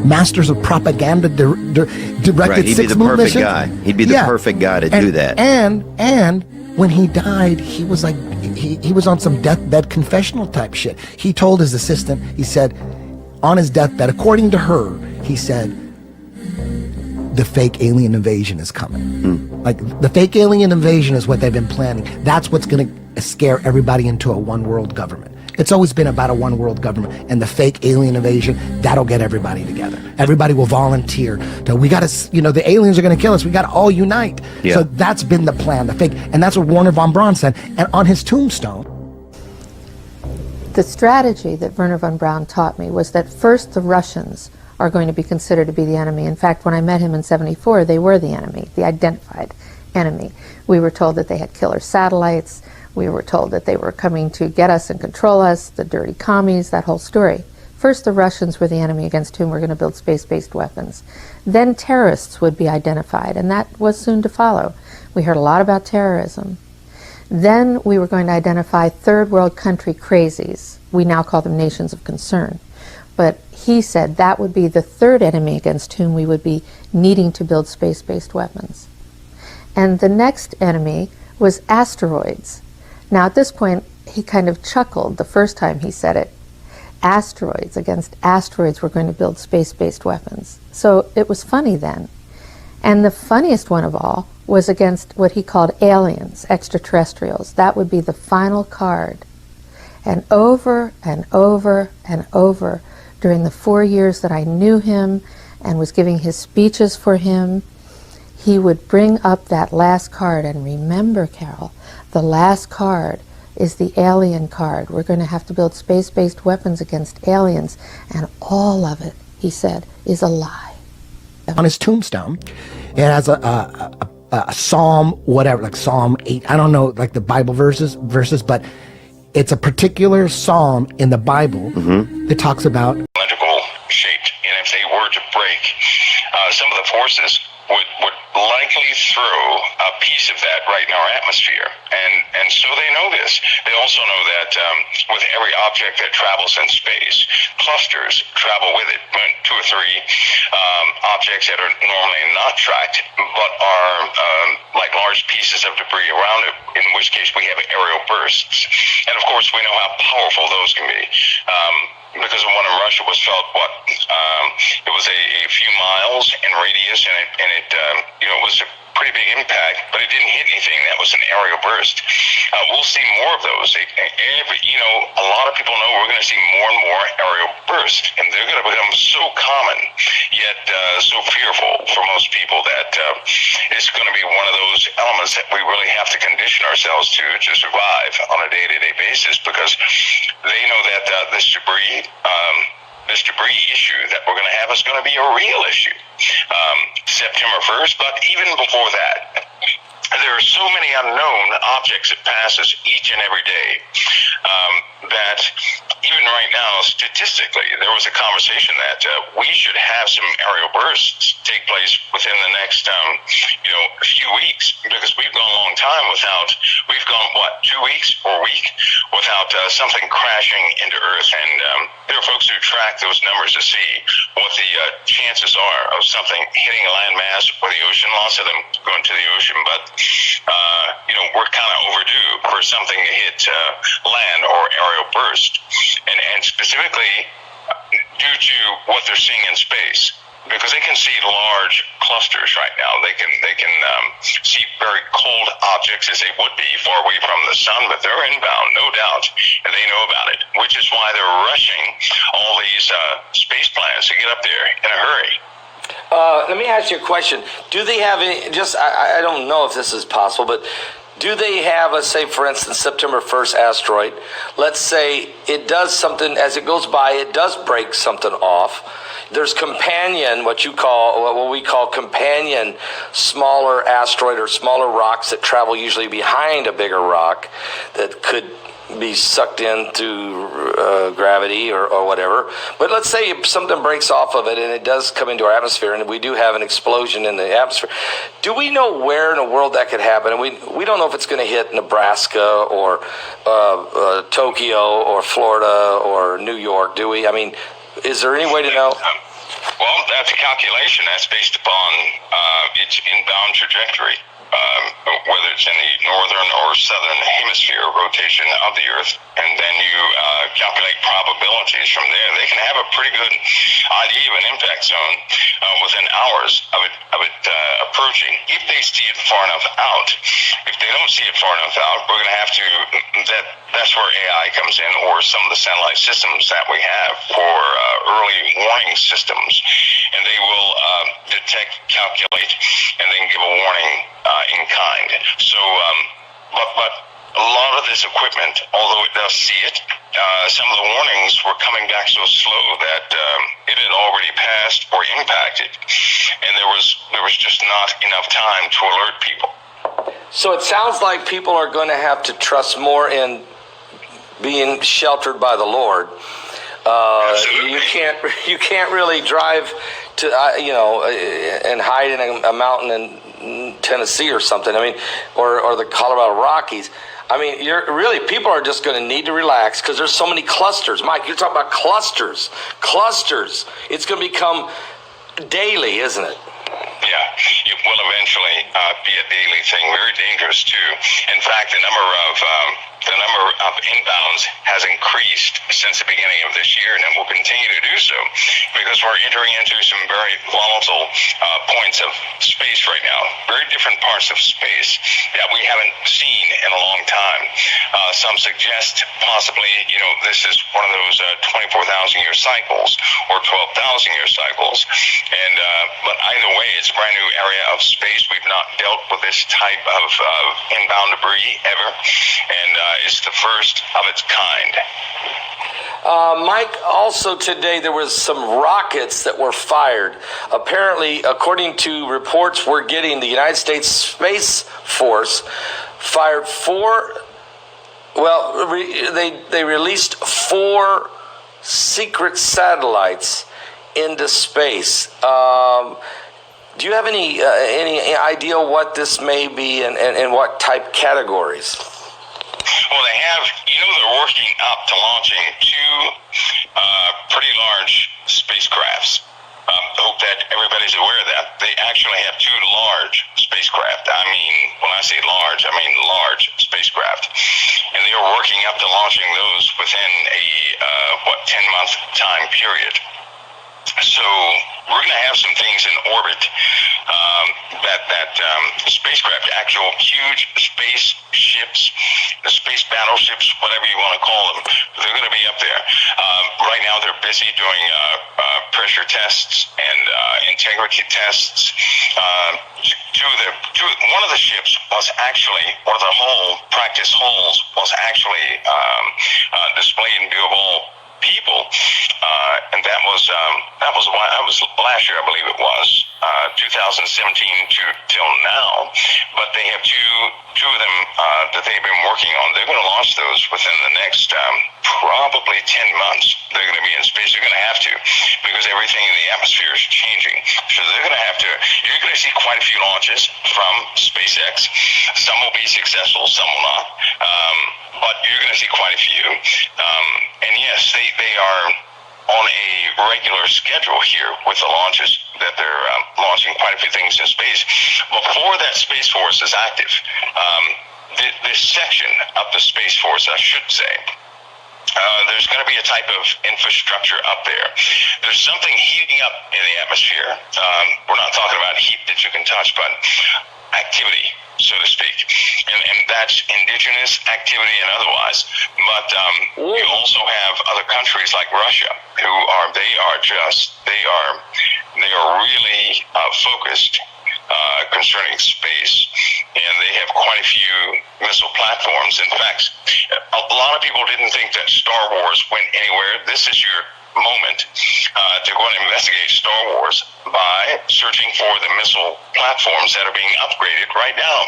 masters of propaganda, directed Right, he'd be the perfect guy. He'd be the perfect guy to do that. And when he died, he was like, he was on some deathbed confessional type shit. He told his assistant, he said, on his deathbed, according to her, he said, the fake alien invasion is coming. Like, the fake alien invasion is what they've been planning. That's what's going to scare everybody into a one world government. It's always been about a one world government, and the fake alien invasion, that'll get everybody together. Everybody will volunteer. We got to, the aliens are going to kill us. We got to all unite. Yeah. So that's been the plan, the fake. And that's what Wernher von Braun said. And on his tombstone, the strategy that Wernher von Braun taught me was that first the Russians are going to be considered to be the enemy. In fact, when I met him in '74, they were the enemy, the identified enemy. We were told that they had killer satellites. We were told that they were coming to get us and control us, the dirty commies, that whole story. First, the Russians were the enemy against whom we're going to build space-based weapons. Then terrorists would be identified, and that was soon to follow. We heard a lot about terrorism. Then we were going to identify third world country crazies. We now call them nations of concern. But he said that would be the third enemy against whom we would be needing to build space-based weapons. And the next enemy was asteroids. Now at this point, he kind of chuckled the first time he said it. Asteroids, against asteroids we're going to build space-based weapons. So it was funny then. And the funniest one of all was against what he called aliens, extraterrestrials. That would be the final card. And over and over and over during the 4 years that I knew him and was giving his speeches for him, he would bring up that last card. And remember, Carol, the last card is the alien card. We're going to have to build space-based weapons against aliens. And all of it, he said, is a lie. On his tombstone, it has a psalm, whatever, like Psalm 8. I don't know, like the Bible verses, but it's a particular psalm in the Bible that talks about cylindrical shaped, and if they were to break, some of the forces would likely throw a piece of that right in our atmosphere, and so they know this. They also know that with every object that travels in space, clusters travel with it. 2 or 3 objects that are normally not tracked, but are like large pieces of debris around it, in which case we have aerial bursts. And of course, we know how powerful those can be. Because the one in Russia was felt, it was a few miles in radius, and it was a pretty big impact, but it didn't hit anything. That was an aerial burst. We'll see more of those. A lot of people know we're going to see more and more aerial bursts, and they're going to become so common, yet so fearful for most people that it's going to be one of those elements that we really have to condition ourselves to survive on a day-to-day basis, because they know that this debris issue that we're going to have is going to be a real issue. September 1st, but even before that, there are so many unknown objects that passes each and every day that even right now, statistically, there was a conversation that we should have some aerial bursts take place within the next few weeks, because we've gone a long time without, 2 weeks or a week without something crashing into Earth. And there are folks who track those numbers to see what the chances are of something hitting a landmass or the ocean, lots of them going to the ocean. But we're kind of overdue for something to hit land or aerial burst, and specifically due to what they're seeing in space, because they can see large clusters right now. They can see very cold objects, as they would be far away from the sun, but they're inbound, no doubt, and they know about it, which is why they're rushing all these space plans to get up there in a hurry. Let me ask you a question. Do they have any, I don't know if this is possible, but do they have, let's say, for instance, September 1st asteroid, let's say it does something, as it goes by, it does break something off. There's companion, what we call companion smaller asteroid or smaller rocks that travel usually behind a bigger rock that could be sucked into gravity or whatever. But let's say something breaks off of it and it does come into our atmosphere, and we do have an explosion in the atmosphere. Do we know where in the world that could happen? And we don't know if it's going to hit Nebraska or Tokyo or Florida or New York, do we? I mean, is there any way to know? Well, that's a calculation. That's based upon its inbound trajectory, whether it's in the northern or southern hemisphere rotation of the Earth, and then you calculate probabilities from there. They can have a pretty good idea of an impact zone within hours of it approaching, if they see it far enough out. If they don't see it far enough out, we're going to have to. That's where AI comes in, or some of the satellite systems that we have for early warning systems, and they will detect, calculate, and then give a warning in kind. So, but a lot of this equipment, although it does see it, some of the warnings were coming back so slow that it had already passed or impacted, and there was just not enough time to alert people. So it sounds like people are going to have to trust more in being sheltered by the Lord. You can't really drive to and hide in a mountain in Tennessee or something. I mean, or the Colorado Rockies. I mean, people are just going to need to relax because there's so many clusters. Mike, you're talking about clusters. It's going to become daily, isn't it? Yeah, it will eventually be a daily thing. Very dangerous too. In fact, the number of inbounds has increased since the beginning of this year, and it will continue to do so because we're entering into some very volatile points of space right now. Very different parts of space that we haven't seen in a long time. Some suggest possibly, this is one of those 24,000-year cycles or 12,000-year cycles, and but either way, it's a brand new area of space. We've not dealt with this type of inbound debris ever, and it's the first of its kind. Mike, also today there was some rockets that were fired. Apparently, according to reports we're getting, the United States Space Force fired they released 4 secret satellites into space. Do you have any idea what this may be and what type categories? Well, they have, they're working up to launching 2 pretty large spacecrafts. I hope that everybody's aware of that. They actually have 2 large spacecraft. I mean, when I say large, I mean large spacecraft. And they are working up to launching those within a, 10-month time period. So we're going to have some things in orbit that spacecraft, actual huge space ships, the space battleships, whatever you want to call them, they're going to be up there. Right now they're busy doing pressure tests and integrity tests. One of the ships was actually, one of the practice holes was actually displayed in view of all people, and that was last year, I believe it was 2017 till now. But they have two of them that they've been working on. They're going to launch those within the next probably 10 months. They're going to be in space. They're going to have to, because everything in the atmosphere is changing. So they're going to have to. You're going to see quite a few launches from SpaceX. Some will be successful, some will not. But you're going to see quite a few. And yes, they are on a regular schedule here with the launches that they're launching quite a few things in space. Before that Space Force is active, this section of the Space Force, I should say, there's going to be a type of infrastructure up there. There's something heating up in the atmosphere. We're not talking about heat that you can touch, but activity, so to speak, and that's indigenous activity and otherwise. But you also have other countries like Russia who are really focused concerning space, and they have quite a few missile platforms. In fact, a lot of people didn't think that Star Wars went anywhere. This is your moment to go and investigate Star Wars by searching for the missile platforms that are being upgraded right now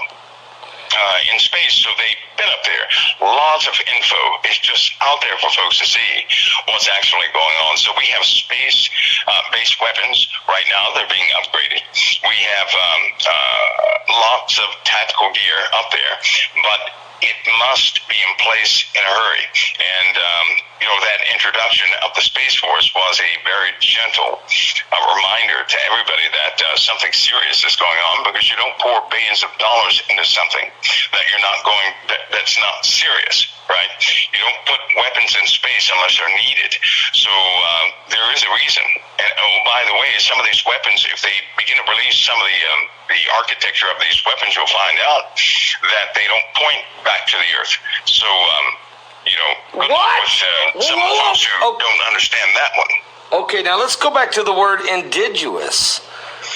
in space. So they've been up there. Lots of info is just out there for folks to see what's actually going on. So we have space-based weapons right now. They're being upgraded. We have lots of tactical gear up there, but it must be in place in a hurry. And, that introduction of the Space Force was a very gentle reminder to everybody that something serious is going on, because you don't pour billions of dollars into something that's not serious, right? You don't put weapons in space unless they're needed. So there is a reason. And by the way, some of these weapons, if they begin to release some of the architecture of these weapons, you'll find out that they don't point back to the Earth. So, good luck with some of the folks who don't understand that one. Okay, now let's go back to the word indigenous.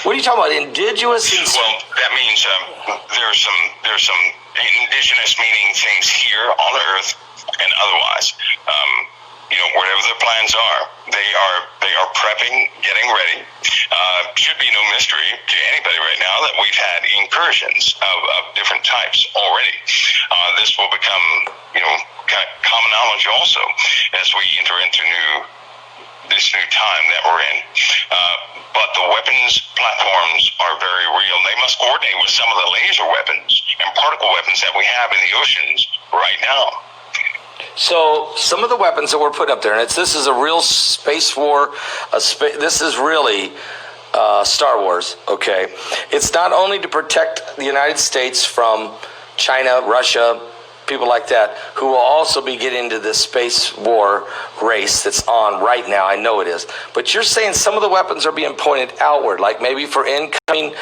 What are you talking about? Indigenous? Well, that means there's some indigenous meaning things here on the Earth and otherwise. Whatever their plans are, they are prepping, getting ready. Should be no mystery to anybody right now that we've had incursions of different types already. This will become, kind of common knowledge also as we enter into this new time that we're in. But the weapons platforms are very real. They must coordinate with some of the laser weapons and particle weapons that we have in the oceans right now. So some of the weapons that we're putting up there, and this is a real space war. This is really Star Wars, okay? It's not only to protect the United States from China, Russia, people like that, who will also be getting into this space war race that's on right now. I know it is. But you're saying some of the weapons are being pointed outward, like maybe for incoming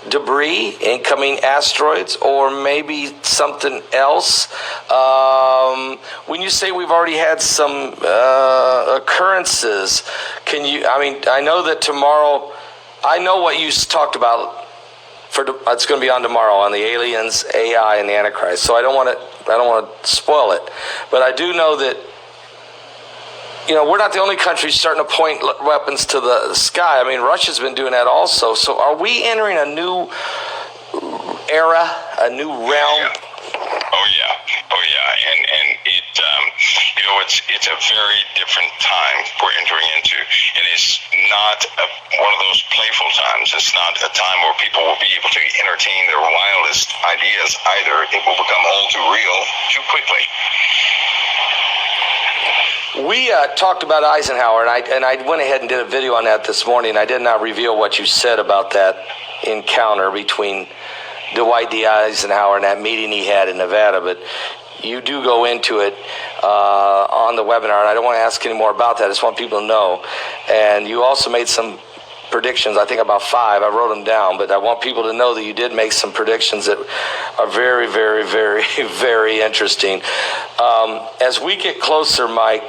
debris, incoming asteroids, or maybe something else. When you say we've already had some occurrences, I know that tomorrow, I know what you talked about. It's going to be on tomorrow on the aliens, AI, and the Antichrist. So I don't want to spoil it, but I do know that we're not the only country starting to point weapons to the sky. I mean, Russia's been doing that also. So are we entering a new era, a new realm? Oh yeah, and it's a very different time we're entering into. It is not one of those playful times. It's not a time where people will be able to entertain their wildest ideas either. It will become all too real too quickly. We talked about Eisenhower, and I went ahead and did a video on that this morning. I did not reveal what you said about that encounter between Dwight D. Eisenhower and that meeting he had in Nevada, but you do go into it on the webinar, and I don't want to ask any more about that. I just want people to know. And you also made some predictions, I think about 5. I wrote them down, but I want people to know that you did make some predictions that are very, very, very, very interesting. As we get closer, Mike,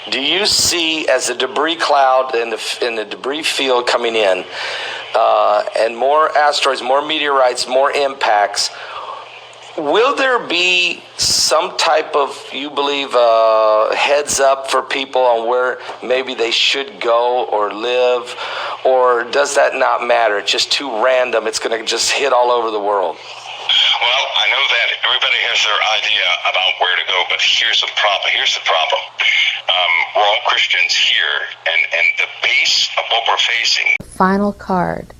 do you see, as the debris cloud and the debris field coming in, and more asteroids, more meteorites, more impacts, will there be some type of, you believe, heads up for people on where maybe they should go or live? Or does that not matter? It's just too random. It's going to just hit all over the world. Well, I know that everybody has their idea about where to go, but here's the problem. We're all Christians here, and the base of what we're facing. Final card.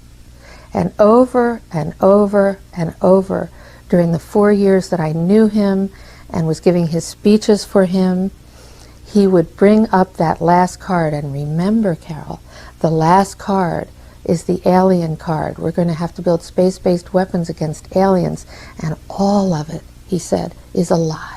And over and over and over, during the 4 years that I knew him and was giving his speeches for him, he would bring up that last card. And remember, Carol, the last card is the alien card. We're going to have to build space-based weapons against aliens, and all of it, he said, is a lie.